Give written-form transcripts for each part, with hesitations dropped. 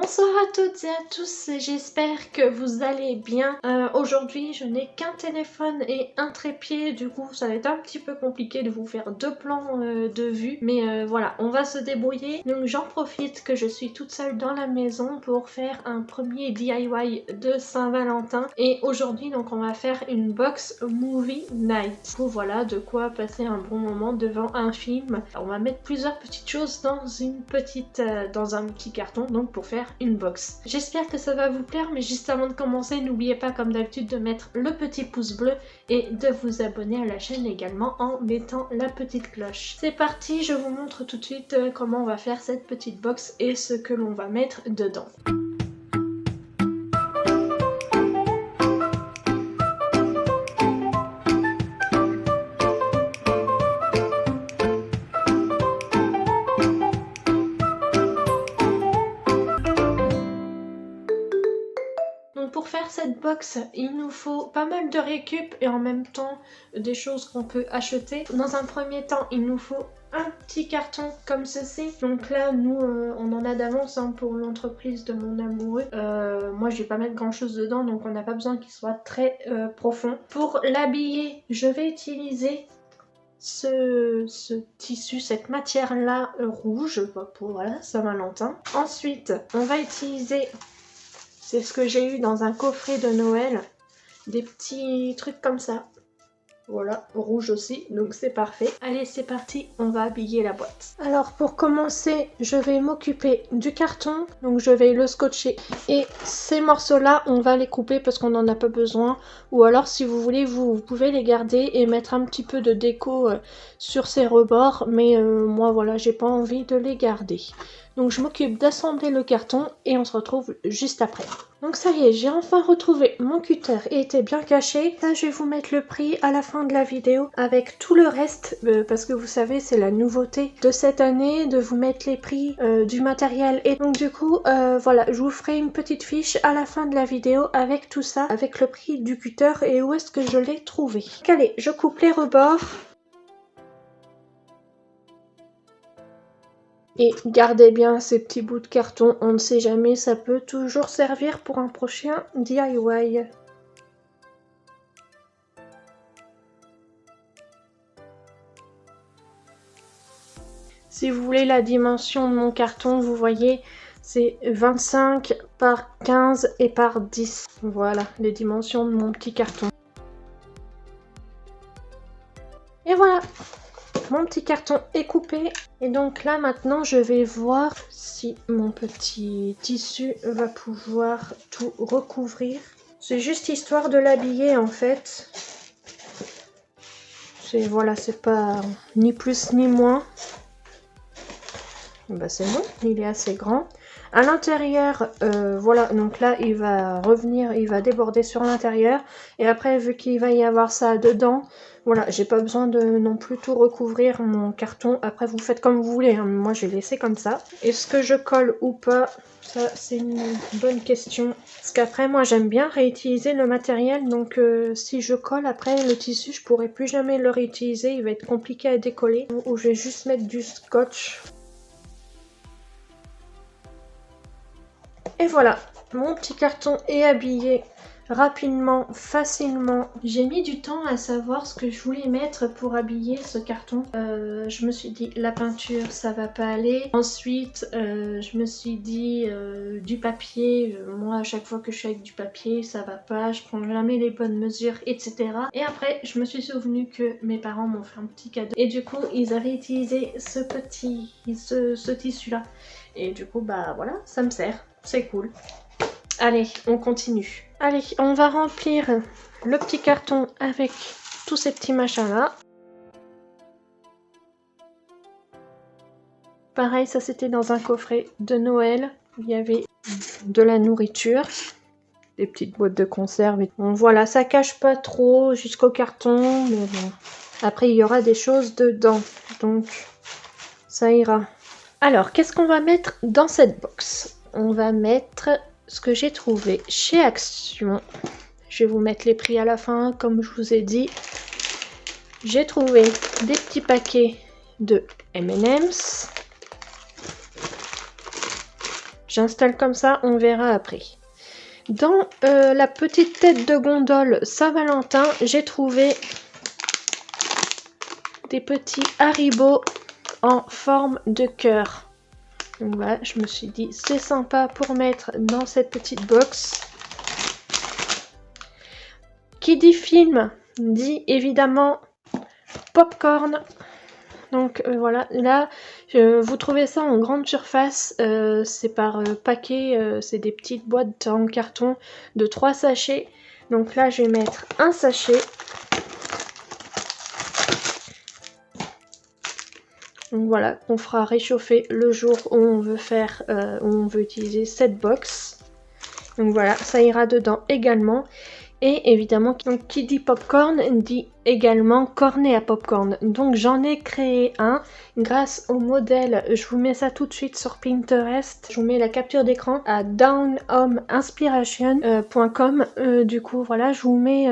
Bonsoir à toutes et à tous, j'espère que vous allez bien. Aujourd'hui je n'ai qu'un téléphone et un trépied, du coup ça va être un petit peu compliqué de vous faire deux plans de vue. Mais voilà, on va se débrouiller. Donc j'en profite que je suis toute seule dans la maison pour faire un premier DIY de Saint-Valentin. Et aujourd'hui donc on va faire une box movie night. Du coup voilà, de quoi passer un bon moment devant un film. On va mettre plusieurs petites choses dans dans un petit carton, donc pour faire une box. J'espère que ça va vous plaire, mais juste avant de commencer, n'oubliez pas comme d'habitude de mettre le petit pouce bleu et de vous abonner à la chaîne également en mettant la petite cloche. C'est parti, je vous montre tout de suite comment on va faire cette petite box et ce que l'on va mettre dedans. Pour faire cette box, il nous faut pas mal de récup et en même temps des choses qu'on peut acheter. Dans un premier temps, il nous faut un petit carton comme ceci. Donc là, nous, on en a d'avance pour l'entreprise de mon amoureux. Moi, je vais pas mettre grand chose dedans, donc on n'a pas besoin qu'il soit très profond. Pour l'habiller, je vais utiliser ce tissu, cette matière là rouge pour voilà, Saint-Valentin. Ensuite, on va utiliser... C'est ce que j'ai eu dans un coffret de Noël. Des petits trucs comme ça. Voilà, rouge aussi, donc c'est parfait. Allez, c'est parti, on va habiller la boîte. Alors pour commencer, je vais m'occuper du carton. Donc je vais le scotcher. Et ces morceaux-là, on va les couper parce qu'on n'en a pas besoin. Ou alors si vous voulez, vous pouvez les garder et mettre un petit peu de déco sur ces rebords. Mais moi voilà, j'ai pas envie de les garder. Donc je m'occupe d'assembler le carton et on se retrouve juste après. Donc ça y est, j'ai enfin retrouvé mon cutter et était bien caché. Là je vais vous mettre le prix à la fin de la vidéo avec tout le reste parce que vous savez c'est la nouveauté de cette année de vous mettre les prix du matériel. Et donc du coup voilà, je vous ferai une petite fiche à la fin de la vidéo avec tout ça, avec le prix du cutter et où est-ce que je l'ai trouvé. Donc allez, je coupe les rebords. Et gardez bien ces petits bouts de carton, on ne sait jamais, ça peut toujours servir pour un prochain DIY. Si vous voulez la dimension de mon carton, vous voyez, c'est 25 par 15 et par 10. Voilà, les dimensions de mon petit carton. Et voilà, mon petit carton est coupé. Et donc là maintenant je vais voir si mon petit tissu va pouvoir tout recouvrir. C'est juste histoire de l'habiller en fait. Voilà, c'est pas ni plus ni moins. Bah c'est bon, il est assez grand. À l'intérieur, voilà, donc là il va revenir, il va déborder sur l'intérieur. Et après, vu qu'il va y avoir ça dedans, voilà, j'ai pas besoin de non plus tout recouvrir mon carton. Après, vous faites comme vous voulez, hein. Moi j'ai laissé comme ça. Est-ce que je colle ou pas? Ça, c'est une bonne question. Parce qu'après, moi j'aime bien réutiliser le matériel. Donc si je colle après le tissu, je pourrai plus jamais le réutiliser. Il va être compliqué à décoller. Ou je vais juste mettre du scotch. Et voilà, mon petit carton est habillé rapidement, facilement. J'ai mis du temps à savoir ce que je voulais mettre pour habiller ce carton. Je me suis dit la peinture ça va pas aller. Ensuite je me suis dit du papier. Moi à chaque fois que je suis avec du papier ça va pas, je prends jamais les bonnes mesures etc. Et après je me suis souvenu que mes parents m'ont fait un petit cadeau. Et du coup ils avaient utilisé ce tissu là. Et du coup bah voilà, ça me sert. C'est cool. Allez, on continue. Allez, on va remplir le petit carton avec tous ces petits machins là. Pareil, ça c'était dans un coffret de Noël. Il y avait de la nourriture, des petites boîtes de conserve. Bon voilà, ça cache pas trop jusqu'au carton, mais bon. Après il y aura des choses dedans, donc ça ira. Alors, qu'est-ce qu'on va mettre dans cette box? On va mettre ce que j'ai trouvé chez Action. Je vais vous mettre les prix à la fin, comme je vous ai dit. J'ai trouvé des petits paquets de M&M's. J'installe comme ça, on verra après. Dans la petite tête de gondole Saint-Valentin, j'ai trouvé des petits Haribo en forme de cœur. Donc voilà, je me suis dit c'est sympa pour mettre dans cette petite box. Qui dit film dit évidemment popcorn. Donc voilà, là vous trouvez ça en grande surface, c'est par paquet, c'est des petites boîtes en carton de 3 sachets. Donc là je vais mettre un sachet. Donc voilà, qu'on fera réchauffer le jour où on veut faire, où on veut utiliser cette box. Donc voilà, ça ira dedans également. Et évidemment, donc, qui dit popcorn dit également cornet à popcorn. Donc j'en ai créé un grâce au modèle. Je vous mets ça tout de suite sur Pinterest. Je vous mets la capture d'écran à downhomeinspiration.com. Du coup voilà, je vous mets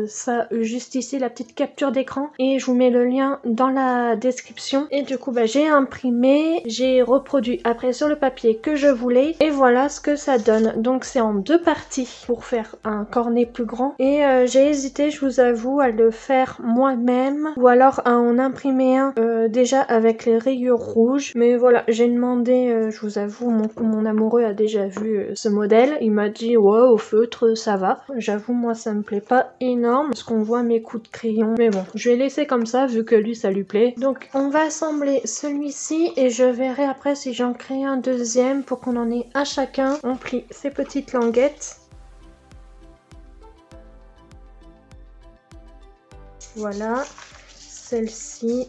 ça juste ici, la petite capture d'écran. Et je vous mets le lien dans la description. Et du coup bah, j'ai imprimé, j'ai reproduit après sur le papier que je voulais. Et voilà ce que ça donne. Donc c'est en 2 parties pour faire un cornet plus grand. Et j'ai hésité, je vous avoue, à le faire moi-même ou alors à en imprimer un déjà avec les rayures rouges. Mais voilà, j'ai demandé, je vous avoue, mon amoureux a déjà vu ce modèle. Il m'a dit ouais, au feutre ça va. J'avoue, moi ça me plaît pas énorme parce qu'on voit mes coups de crayon. Mais bon, je vais laisser comme ça vu que lui ça lui plaît. Donc on va assembler celui-ci et je verrai après si j'en crée un deuxième pour qu'on en ait un chacun. On plie ces petites languettes. Voilà, celle-ci.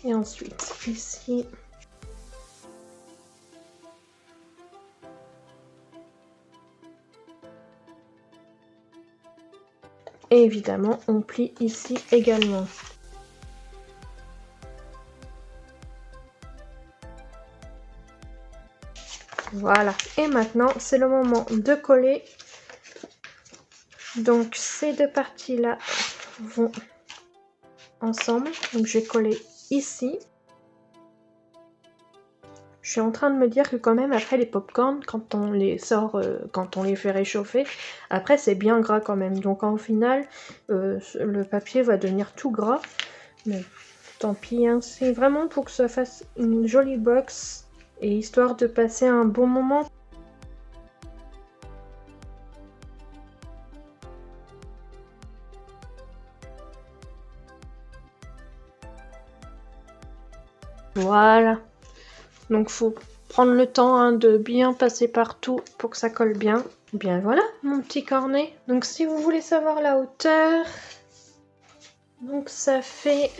Et ensuite, ici. Et évidemment, on plie ici également. Voilà, et maintenant c'est le moment de coller. Donc ces deux parties là vont ensemble. Donc je vais coller ici. Je suis en train de me dire que quand même après les popcorn, quand on les sort, quand on les fait réchauffer, après c'est bien gras quand même. Donc en final, le papier va devenir tout gras. Mais tant pis, hein. C'est vraiment pour que ça fasse une jolie box. Et histoire de passer un bon moment. Voilà. Donc faut prendre le temps hein, de bien passer partout pour que ça colle bien. Bien voilà mon petit cornet. Donc si vous voulez savoir la hauteur, donc ça fait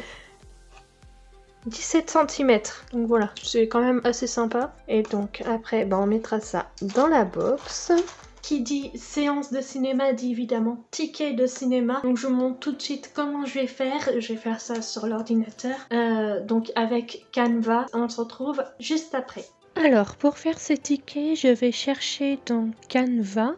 17 cm. Donc voilà, c'est quand même assez sympa. Et donc après, on mettra ça dans la box. Qui dit séance de cinéma dit évidemment ticket de cinéma. Donc je vous montre tout de suite comment je vais faire. Je vais faire ça sur l'ordinateur. Donc avec Canva, on se retrouve juste après. Alors pour faire ces tickets, je vais chercher dans Canva.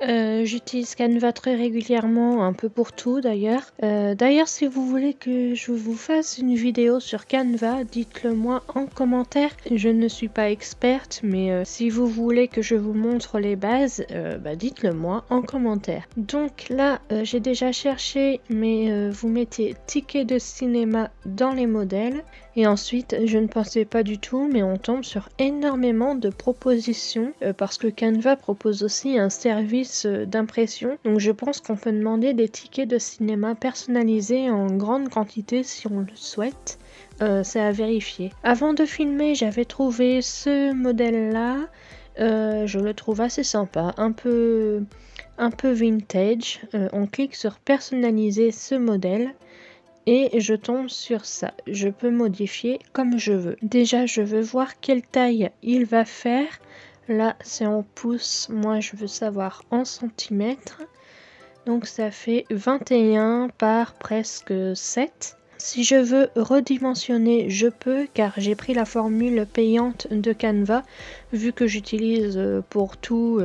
J'utilise Canva très régulièrement, un peu pour tout d'ailleurs. D'ailleurs, si vous voulez que je vous fasse une vidéo sur Canva, dites-le moi en commentaire. Je ne suis pas experte, mais si vous voulez que je vous montre les bases, dites-le moi en commentaire. Donc là, j'ai déjà cherché, mais vous mettez ticket de cinéma dans les modèles. Et ensuite, je ne pensais pas du tout, mais on tombe sur énormément de propositions parce que Canva propose aussi un service d'impression. Donc je pense qu'on peut demander des tickets de cinéma personnalisés en grande quantité si on le souhaite. C'est à vérifier. Avant de filmer, j'avais trouvé ce modèle-là. Je le trouve assez sympa, un peu vintage. On clique sur personnaliser ce modèle. Et je tombe sur ça. Je peux modifier comme je veux. Déjà, je veux voir quelle taille il va faire. Là, c'est en pouces. Moi, je veux savoir en centimètres. Donc, ça fait 21 par presque 7. Si je veux redimensionner, je peux, car j'ai pris la formule payante de Canva. Vu que j'utilise pour tout,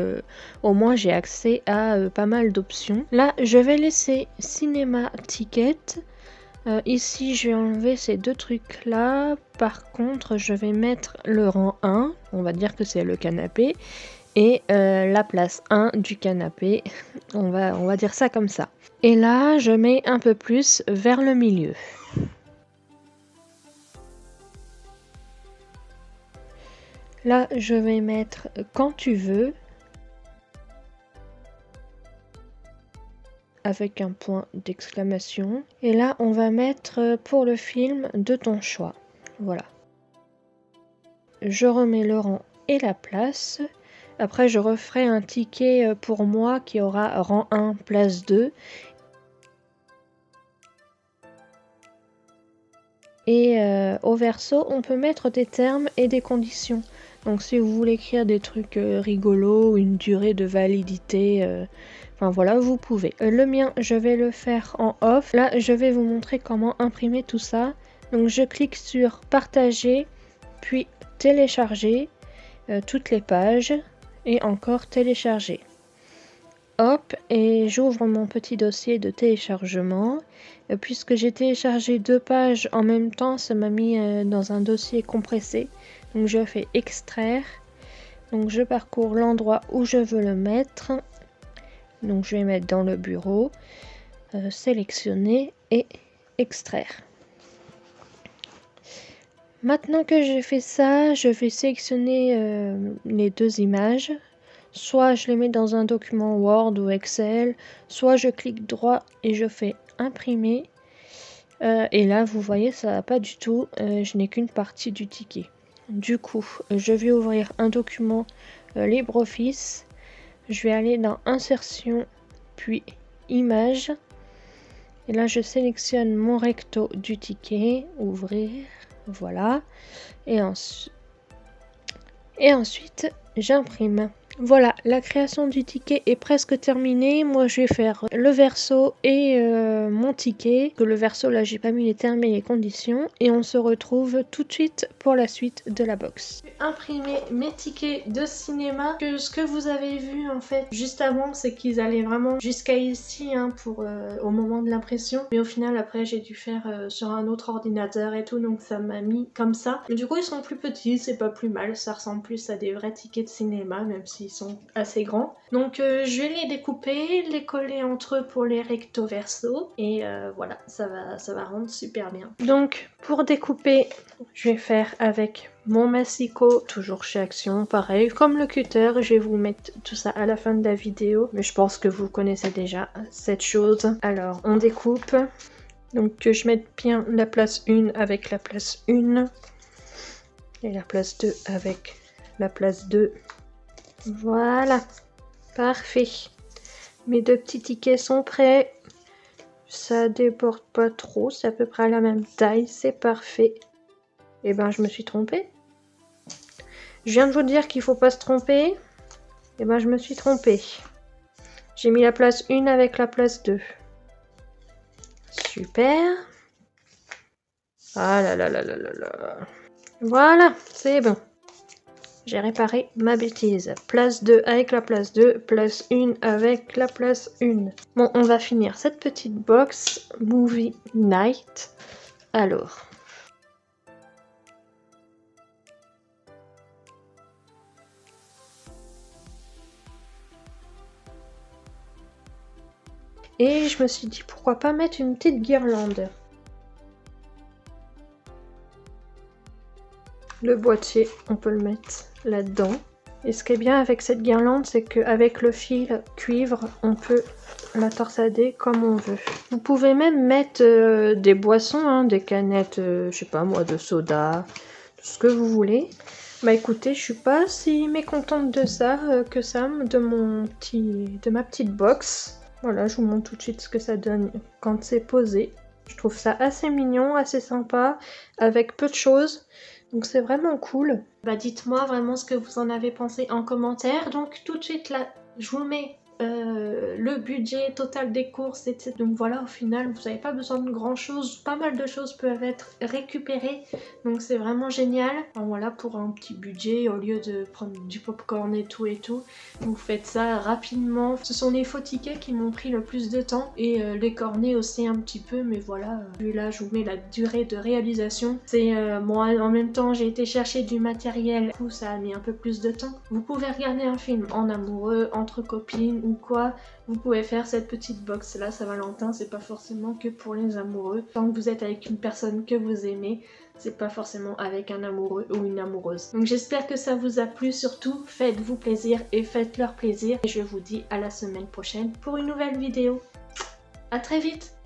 au moins j'ai accès à pas mal d'options. Là, je vais laisser Cinéma Ticket. Ici, je vais enlever ces deux trucs-là. Par contre, je vais mettre le rang 1, on va dire que c'est le canapé, et la place 1 du canapé. On va dire ça comme ça. Et là, je mets un peu plus vers le milieu. Là, je vais mettre quand tu veux, avec un point d'exclamation. Et là, on va mettre pour le film de ton choix. Voilà. Je remets le rang et la place. Après, je referai un ticket pour moi qui aura rang 1, place 2. Et au verso, on peut mettre des termes et des conditions. Donc si vous voulez écrire des trucs rigolos, une durée de validité, enfin voilà, vous pouvez. Le mien, je vais le faire en off. Là, je vais vous montrer comment imprimer tout ça. Donc je clique sur partager, puis télécharger toutes les pages et encore télécharger. Hop, et j'ouvre mon petit dossier de téléchargement. Puisque j'ai téléchargé 2 pages en même temps, ça m'a mis dans un dossier compressé. Donc je fais extraire. Donc je parcours l'endroit où je veux le mettre. Donc je vais mettre dans le bureau, sélectionner et extraire. Maintenant que j'ai fait ça, je vais sélectionner les 2 images. Soit je les mets dans un document Word ou Excel, soit je clique droit et je fais imprimer. Et là, vous voyez, ça va pas du tout. Je n'ai qu'une partie du ticket. Du coup, je vais ouvrir un document LibreOffice. Je vais aller dans Insertion, puis Images. Et là, je sélectionne mon recto du ticket. Ouvrir. Voilà. Et ensuite, j'imprime. Voilà, la création du ticket est presque terminée. Moi, je vais faire le verso et mon ticket. Que le verso, là, j'ai pas mis les termes et les conditions. Et on se retrouve tout de suite pour la suite de la box. J'ai imprimé mes tickets de cinéma. Ce que vous avez vu, en fait, juste avant, c'est qu'ils allaient vraiment jusqu'à ici, hein, pour au moment de l'impression. Mais au final, après, j'ai dû faire sur un autre ordinateur et tout. Donc, ça m'a mis comme ça. Mais du coup, ils sont plus petits, c'est pas plus mal. Ça ressemble plus à des vrais tickets de cinéma, même s'ils sont assez grands. Donc je vais les découper, les coller entre eux pour les recto verso et voilà, ça va rendre super bien. Donc pour découper, je vais faire avec mon massicot, toujours chez Action, pareil, comme le cutter. Je vais vous mettre tout ça à la fin de la vidéo, mais je pense que vous connaissez déjà cette chose. Alors on découpe, donc que je mette bien la place 1 avec la place 1 et la place 2 avec la place 2. Voilà, parfait. Mes 2 petits tickets sont prêts. Ça déborde pas trop, c'est à peu près à la même taille, c'est parfait. Et ben je me suis trompée. Je viens de vous dire qu'il faut pas se tromper. Et ben je me suis trompée. J'ai mis la place 1 avec la place 2. Super. Ah là là là là là là. Voilà, c'est bon. J'ai réparé ma bêtise. Place 2 avec la place 2, place 1 avec la place 1. Bon, on va finir cette petite box Movie Night. Alors. Et je me suis dit pourquoi pas mettre une petite guirlande. Le boîtier, on peut le mettre là-dedans. Et ce qui est bien avec cette guirlande, c'est qu'avec le fil cuivre, on peut la torsader comme on veut. Vous pouvez même mettre des boissons, hein, des canettes, je sais pas moi, de soda, tout ce que vous voulez. Bah écoutez, je suis pas si mécontente de ça que ça, de ma petite box. Voilà, je vous montre tout de suite ce que ça donne quand c'est posé. Je trouve ça assez mignon, assez sympa, avec peu de choses. Donc c'est vraiment cool. Bah dites-moi vraiment ce que vous en avez pensé en commentaire. Donc tout de suite là, je vous mets le budget total des courses, etc. Donc voilà, au final, vous n'avez pas besoin de grand chose. Pas mal de choses peuvent être récupérées. Donc c'est vraiment génial. Enfin, voilà, pour un petit budget, au lieu de prendre du popcorn et tout, vous faites ça rapidement. Ce sont les faux tickets qui m'ont pris le plus de temps. Et les cornets aussi un petit peu. Mais voilà, là je vous mets la durée de réalisation. C'est moi, en même temps, j'ai été chercher du matériel. Du coup, ça a mis un peu plus de temps. Vous pouvez regarder un film en amoureux, entre copines ou quoi. Vous pouvez faire cette petite box là, Saint-Valentin, c'est pas forcément que pour les amoureux. Tant que vous êtes avec une personne que vous aimez, c'est pas forcément avec un amoureux ou une amoureuse. Donc j'espère que ça vous a plu, surtout faites-vous plaisir et faites leur plaisir. Et je vous dis à la semaine prochaine pour une nouvelle vidéo. À très vite!